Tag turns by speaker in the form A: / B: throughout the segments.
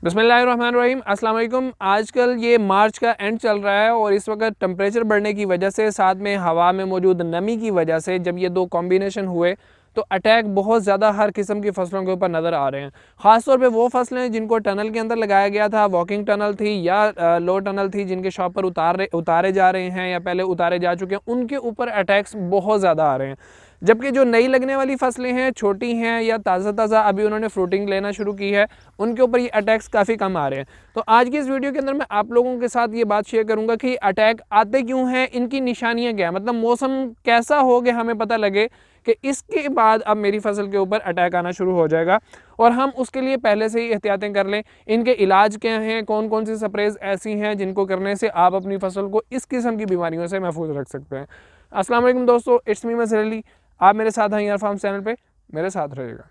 A: बिस्मिल्लाहिर्रहमानिर्रहीम। अस्सलाम वालेकुम। आजकल ये मार्च का एंड चल रहा है और इस वक्त टेम्परेचर बढ़ने की वजह से साथ में हवा में मौजूद नमी की वजह से जब ये दो कॉम्बिनेशन हुए तो अटैक बहुत ज़्यादा हर किस्म की फसलों के ऊपर नज़र आ रहे हैं। ख़ास तौर पे वो फसलें जिनको टनल के अंदर लगाया गया था, वॉकिंग टनल थी या लो टनल थी, जिनके शॉप पर उतारे जा रहे हैं या पहले उतारे जा चुके हैं, उनके ऊपर अटैक्स बहुत ज़्यादा आ रहे हैं। जबकि जो नई लगने वाली फसलें हैं, छोटी हैं या ताज़ा अभी उन्होंने फ्रूटिंग लेना शुरू की है, उनके ऊपर ये अटैक्स काफ़ी कम आ रहे हैं। तो आज की इस वीडियो के अंदर मैं आप लोगों के साथ ये बात शेयर करूंगा कि अटैक आते क्यों हैं, इनकी निशानियां क्या है, मतलब मौसम कैसा हो कि हमें पता लगे कि इसके बाद अब मेरी फसल के ऊपर अटैक आना शुरू हो जाएगा और हम उसके लिए पहले से ही एहतियातें कर लें। इनके इलाज क्या हैं, कौन कौन सी स्प्रेज ऐसी हैं जिनको करने से आप अपनी फसल को इस किस्म की बीमारियों से महफूज रख सकते हैं। अस्सलाम वालेकुम दोस्तों, इट्स मी मज़हर अली। आप मेरे साथ हैं यार फार्म चैनल पे, मेरे साथ रहिएगा।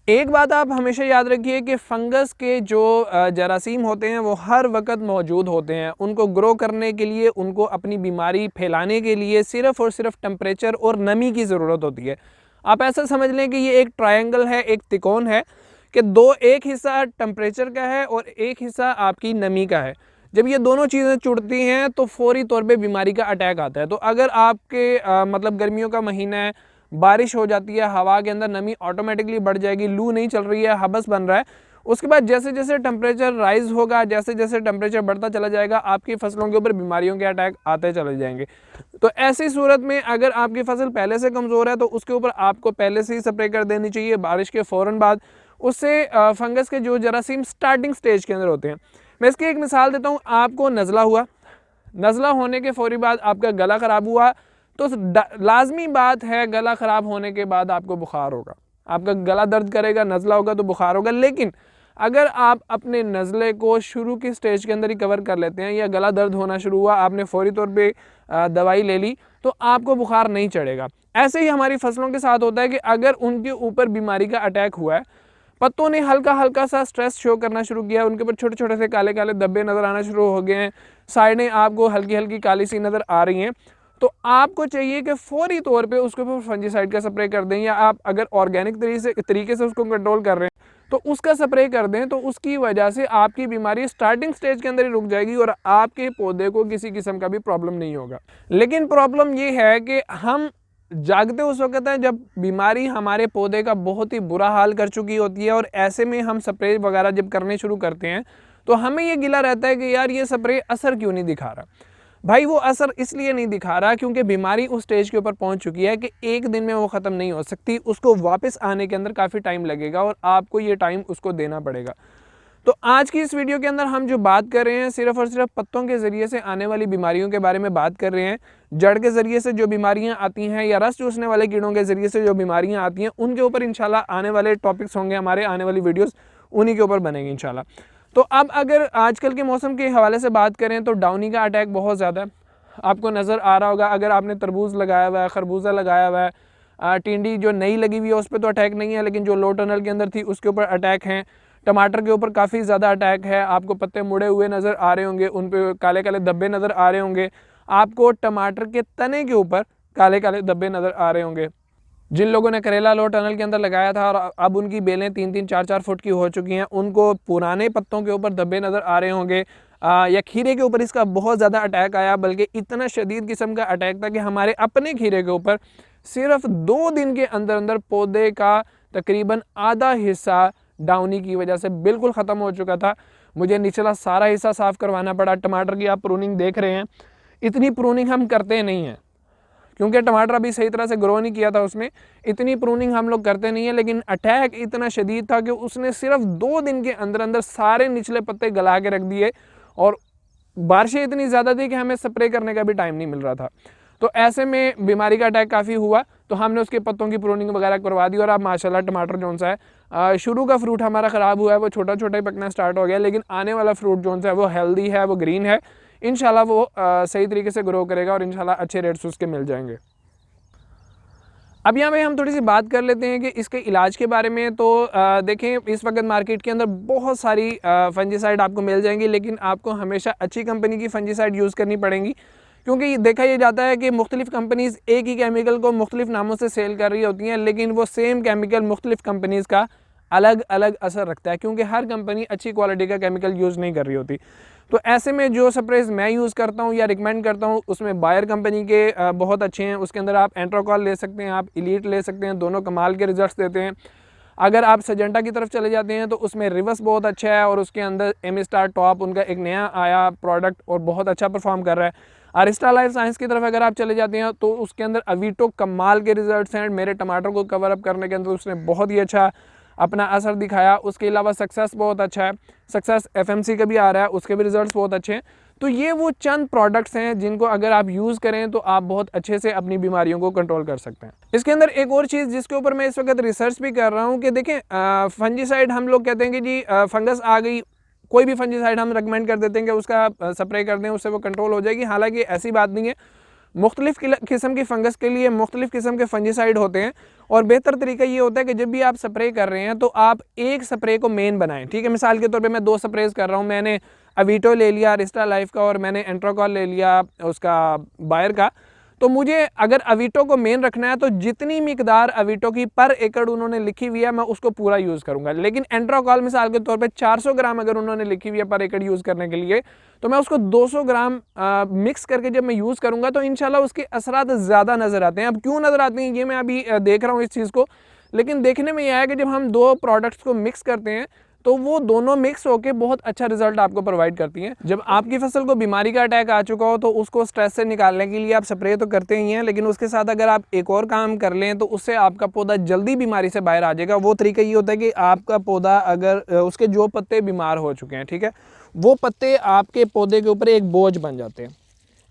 A: एक बात आप हमेशा याद रखिए कि फंगस के जो जरासीम होते हैं वो हर वक्त मौजूद होते हैं। उनको ग्रो करने के लिए, उनको अपनी बीमारी फैलाने के लिए सिर्फ़ और सिर्फ टेम्परेचर और नमी की ज़रूरत होती है। आप ऐसा समझ लें कि ये एक ट्रायंगल है, एक त्रिकोण है कि एक हिस्सा टेम्परेचर का है और एक हिस्सा आपकी नमी का है। जब ये दोनों चीज़ें जुड़ती हैं तो फौरी तौर पे बीमारी का अटैक आता है। तो अगर आपके मतलब गर्मियों का महीना है, बारिश हो जाती है, हवा के अंदर नमी ऑटोमेटिकली बढ़ जाएगी, लू नहीं चल रही है, हबस बन रहा है, उसके बाद जैसे जैसे टेम्परेचर राइज होगा, जैसे जैसे टेम्परेचर बढ़ता चला जाएगा, आपकी फसलों के ऊपर बीमारियों के अटैक आते चले जाएंगे। तो ऐसी सूरत में अगर आपकी फसल पहले से कमज़ोर है तो उसके ऊपर आपको पहले से ही स्प्रे कर देनी चाहिए बारिश के फ़ौरन बाद। उससे फंगस के जो जरासीम स्टार्टिंग स्टेज के अंदर होते हैं। मैं इसकी एक मिसाल देता हूँ। आपको नज़ला हुआ, नज़ला होने के फौरी बाद आपका गला ख़राब हुआ, तो लाजमी बात है गला ख़राब होने के बाद आपको बुखार होगा, आपका गला दर्द करेगा, नज़ला होगा तो बुखार होगा। लेकिन अगर आप अपने नज़ले को शुरू की स्टेज के अंदर ही कवर कर लेते हैं या गला दर्द होना शुरू हुआ, आपने फौरी तौर पे दवाई ले ली, तो आपको बुखार नहीं चढ़ेगा। ऐसे ही हमारी फसलों के साथ होता है कि अगर उनके ऊपर बीमारी का अटैक हुआ है, पत्तों ने हल्का हल्का सा स्ट्रेस शो करना शुरू किया, उनके ऊपर छोटे छोटे से काले काले धब्बे नज़र आना शुरू हो गए हैं, साइडें आपको हल्की हल्की काली सी नज़र आ रही हैं, तो आपको चाहिए कि फौरी तौर पे उसके ऊपर फंजीसाइड का स्प्रे कर दें। या आप अगर ऑर्गेनिक तरीके से उसको कंट्रोल कर रहे हैं तो उसका स्प्रे कर दें। तो उसकी वजह से आपकी बीमारी स्टार्टिंग स्टेज के अंदर ही रुक जाएगी और आपके पौधे को किसी किस्म का भी प्रॉब्लम नहीं होगा। लेकिन प्रॉब्लम ये है कि हम जागते उस वक्त हैं जब बीमारी हमारे पौधे का बहुत ही बुरा हाल कर चुकी होती है, और ऐसे में हम स्प्रे वगैरह जब करने शुरू करते हैं तो हमें ये गिला रहता है कि यार ये स्प्रे असर क्यों नहीं दिखा रहा। भाई वो असर इसलिए नहीं दिखा रहा क्योंकि बीमारी उस स्टेज के ऊपर पहुंच चुकी है कि एक दिन में वो ख़त्म नहीं हो सकती, उसको वापस आने के अंदर काफ़ी टाइम लगेगा और आपको ये टाइम उसको देना पड़ेगा। तो आज की इस वीडियो के अंदर हम जो बात कर रहे हैं सिर्फ़ और सिर्फ पत्तों के ज़रिए से आने वाली बीमारियों के बारे में बात कर रहे हैं। जड़ के ज़रिए से जो बीमारियां आती हैं या रस चूसने वाले कीड़ों के ज़रिए से जो बीमारियां आती हैं, उनके ऊपर इंशाल्लाह आने वाले टॉपिक्स होंगे, हमारे आने वाली वीडियोज़ उन्हीं के ऊपर बनेंगी इंशाल्लाह। तो अब अगर आजकल के मौसम के हवाले से बात करें तो डाउनी का अटैक बहुत ज़्यादा है, आपको नज़र आ रहा होगा। अगर आपने तरबूज लगाया हुआ है, खरबूजा लगाया हुआ है, टिंडी जो नई लगी हुई है उस पर तो अटैक नहीं है, लेकिन जो लो टनल के अंदर थी उसके ऊपर अटैक हैं। टमाटर के ऊपर काफ़ी ज़्यादा अटैक है, आपको पत्ते मुड़े हुए नज़र आ रहे होंगे, उन पे काले काले धब्बे नज़र आ रहे होंगे, आपको टमाटर के तने के ऊपर काले काले धब्बे नज़र आ रहे होंगे। जिन लोगों ने करेला लो टनल के अंदर लगाया था और अब उनकी बेलें 3-3, 4-4 फुट की हो चुकी हैं, उनको पुराने पत्तों के ऊपर धब्बे नज़र आ रहे होंगे। या खीरे के ऊपर इसका बहुत ज़्यादा अटैक आया, बल्कि इतना शदीद किस्म का अटैक था कि हमारे अपने खीरे के ऊपर सिर्फ 2 दिन के अंदर अंदर पौधे का तकरीबन आधा हिस्सा डाउनी की वजह से बिल्कुल ख़त्म हो चुका था। मुझे निचला सारा हिस्सा साफ़ करवाना पड़ा। टमाटर की आप प्रूनिंग देख रहे हैं, इतनी प्रूनिंग हम करते नहीं हैं क्योंकि टमाटर अभी सही तरह से ग्रो नहीं किया था, उसमें इतनी प्रूनिंग हम लोग करते नहीं है। लेकिन अटैक इतना शदीद था कि उसने सिर्फ 2 दिन के अंदर अंदर सारे निचले पत्ते गला के रख दिए और बारिशें इतनी ज़्यादा थी कि हमें स्प्रे करने का भी टाइम नहीं मिल रहा था। तो ऐसे में बीमारी का अटैक काफ़ी हुआ, तो हमने उसके पत्तों की प्रूनिंग वगैरह करवा दी और अब माशाल्लाह टमाटर जो सा है, शुरू का फ्रूट हमारा ख़राब हुआ है, वो छोटा छोटा ही पकना स्टार्ट हो गया, लेकिन आने वाला फ्रूट जो सा है वो हेल्दी है, वो ग्रीन है, इंशाल्लाह वो सही तरीके से ग्रो करेगा और इंशाल्लाह अच्छे रेट्स उसके मिल जाएंगे। अब यहाँ पे हम थोड़ी सी बात कर लेते हैं कि इसके इलाज के बारे में। तो देखें, इस वक्त मार्केट के अंदर बहुत सारी फंजीसाइड आपको मिल जाएंगी, लेकिन आपको हमेशा अच्छी कंपनी की फंजीसाइड यूज़ करनी पड़ेंगी क्योंकि देखा ये जाता है कि मुख्तलिफ़ कंपनीज़ एक ही केमिकल को मुख्तलिफ़ नामों से सेल कर रही होती हैं, लेकिन वो सेम केमिकल मुख्तलिफ़ कंपनीज़ का अलग अलग असर रखता है, क्योंकि हर कंपनी अच्छी क्वालिटी का केमिकल यूज़ नहीं कर रही होती। तो ऐसे में जो स्प्रेज मैं यूज़ करता हूँ या रिकमेंड करता हूँ उसमें बायर कंपनी के बहुत अच्छे हैं। उसके अंदर आप एंट्रोकॉल ले सकते हैं, आप एलीट ले सकते हैं, दोनों कमाल के रिजल्ट्स देते हैं। अगर आप सजेंटा की तरफ चले जाते हैं तो उसमें रिवर्स बहुत अच्छा है, और उसके अंदर एमिस्टार टॉप उनका एक नया आया प्रोडक्ट और बहुत अच्छा परफॉर्म कर रहा है। अरिस्टा लाइफ साइंस की तरफ अगर आप चले जाते हैं तो उसके अंदर अवीटो कमाल के रिजल्ट्स हैं। मेरे टमाटर को कवर अप करने के अंदर उसने बहुत ही अच्छा अपना असर दिखाया। उसके अलावा सक्सेस बहुत अच्छा है, सक्सेस एफएमसी का भी आ रहा है, उसके भी रिजल्ट्स बहुत अच्छे हैं। तो ये वो चंद प्रोडक्ट्स हैं जिनको अगर आप यूज़ करें तो आप बहुत अच्छे से अपनी बीमारियों को कंट्रोल कर सकते हैं। इसके अंदर एक और चीज़ जिसके ऊपर मैं इस वक्त रिसर्च भी कर रहा हूँ कि देखें, फंजीसाइड हम लोग कहते हैं कि जी फंगस आ गई, कोई भी फंजीसाइड हम रिकमेंड कर देते हैं कि उसका स्प्रे कर दें, उससे वो कंट्रोल हो जाएगी। हालांकि ऐसी बात नहीं है, मुख्तलिफ़ किस्म की फंगस के लिए मुख्तलिफ़ किस्म के फंजीसाइड होते हैं, और बेहतर तरीका ये होता है कि जब भी आप स्प्रे कर रहे हैं तो आप एक स्प्रे को मेन बनाएं। ठीक है, मिसाल के तौर पे मैं 2 स्प्रेज कर रहा हूँ, मैंने अवीटो ले लिया अरिस्टा लाइफ का, और मैंने एंट्रोकॉल ले लिया उसका बायर का। तो मुझे अगर अवीटो को मेन रखना है तो जितनी मिकदार अवीटो की पर एकड़ उन्होंने लिखी हुई है मैं उसको पूरा यूज़ करूंगा। लेकिन एंट्रोकॉल मिसाल के तौर पे 400 ग्राम अगर उन्होंने लिखी हुई है पर एकड़ यूज़ करने के लिए, तो मैं उसको 200 ग्राम मिक्स करके जब मैं यूज़ करूंगा तो इंशाल्लाह उसके असरात ज़्यादा नज़र आते हैं। अब क्यों नज़र आते हैं ये मैं अभी देख रहा हूँ इस चीज़ को, लेकिन देखने में यह आया कि जब हम 2 प्रोडक्ट्स को मिक्स करते हैं तो वो दोनों मिक्स होकर बहुत अच्छा रिजल्ट आपको प्रोवाइड करती हैं। जब आपकी फसल को बीमारी का अटैक आ चुका हो तो उसको स्ट्रेस से निकालने के लिए आप स्प्रे तो करते ही हैं, लेकिन उसके साथ अगर आप एक और काम कर लें तो उससे आपका पौधा जल्दी बीमारी से बाहर आ जाएगा। वो तरीका ये होता है कि आपका पौधा अगर उसके जो पत्ते बीमार हो चुके हैं, ठीक है, वो पत्ते आपके पौधे के ऊपर एक बोझ बन जाते हैं।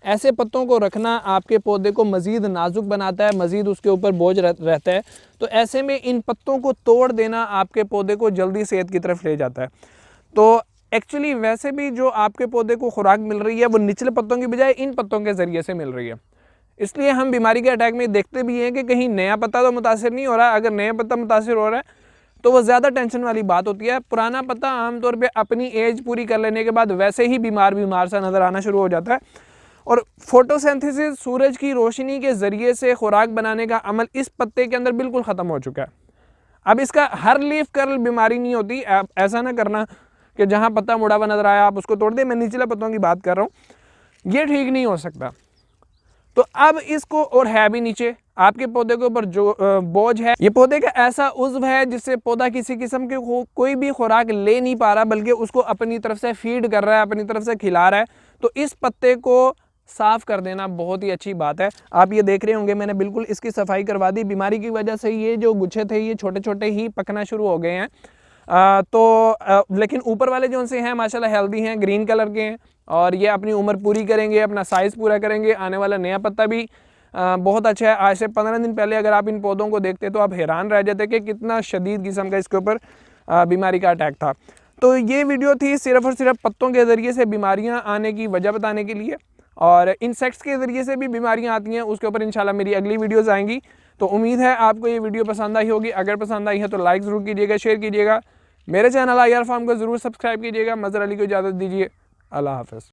A: ऐसे पत्तों को रखना आपके पौधे को मज़ीद नाजुक बनाता है, मज़ीद उसके ऊपर बोझ रहता है। तो ऐसे में इन पत्तों को तोड़ देना आपके पौधे को जल्दी सेहत की तरफ ले जाता है। तो एक्चुअली वैसे भी जो आपके पौधे को खुराक मिल रही है वो निचले पत्तों की बजाय इन पत्तों के ज़रिए से मिल रही है। इसलिए हम बीमारी के अटैक में देखते भी हैं कि कहीं नया पत्ता तो मुतासिर नहीं हो रहा है। अगर नया पत्ता मुतासिर हो रहा है तो वो ज़्यादा टेंशन वाली बात होती है। पुराना पत्ता आमतौर पर अपनी एज पूरी कर लेने के बाद वैसे ही बीमार सा नज़र आना शुरू हो जाता है। और फोटोसिंथेसिस, सूरज की रोशनी के ज़रिए से खुराक बनाने का अमल इस पत्ते के अंदर बिल्कुल ख़त्म हो चुका है। अब इसका हर लीफ कर्ल बीमारी नहीं होती। आप ऐसा ना करना कि जहाँ पत्ता मुड़ा हुआ नज़र आया आप उसको तोड़ दें। मैं निचले पत्तों की बात कर रहा हूँ, ये ठीक नहीं हो सकता। तो अब इसको, और है भी नीचे आपके पौधे के ऊपर जो बोझ है, ये पौधे का ऐसा उज्व है जिससे पौधा किसी किस्म के कोई भी खुराक ले नहीं पा रहा, बल्कि उसको अपनी तरफ से फीड कर रहा है, अपनी तरफ से खिला रहा है। तो इस पत्ते को साफ़ कर देना बहुत ही अच्छी बात है। आप ये देख रहे होंगे मैंने बिल्कुल इसकी सफाई करवा दी। बीमारी की वजह से ये जो गुच्छे थे ये छोटे छोटे ही पकना शुरू हो गए हैं। लेकिन ऊपर वाले जो उनसे हैं माशाल्लाह हेल्दी हैं, ग्रीन कलर के हैं, और ये अपनी उम्र पूरी करेंगे, अपना साइज़ पूरा करेंगे। आने वाला नया पत्ता भी बहुत अच्छा है। आज से 15 दिन पहले अगर आप इन पौधों को देखते तो आप हैरान रह जाते कि कितना शदीद किस्म का इसके ऊपर बीमारी का अटैक था। तो ये वीडियो थी सिर्फ़ और सिर्फ पत्तों के ज़रिए से बीमारियाँ आने की वजह बताने के लिए, और इंसेक्ट्स के ज़रिए से भी बीमारियां आती हैं उसके ऊपर इंशाल्लाह मेरी अगली वीडियोस आएंगी। तो उम्मीद है आपको ये वीडियो पसंद आई होगी। अगर पसंद आई है तो लाइक ज़रूर कीजिएगा, शेयर कीजिएगा। मेरे चैनल IR फार्म को ज़रूर सब्सक्राइब कीजिएगा। मज़हर अली को इजाज़त दीजिए। अल्लाह हाफ़िज़।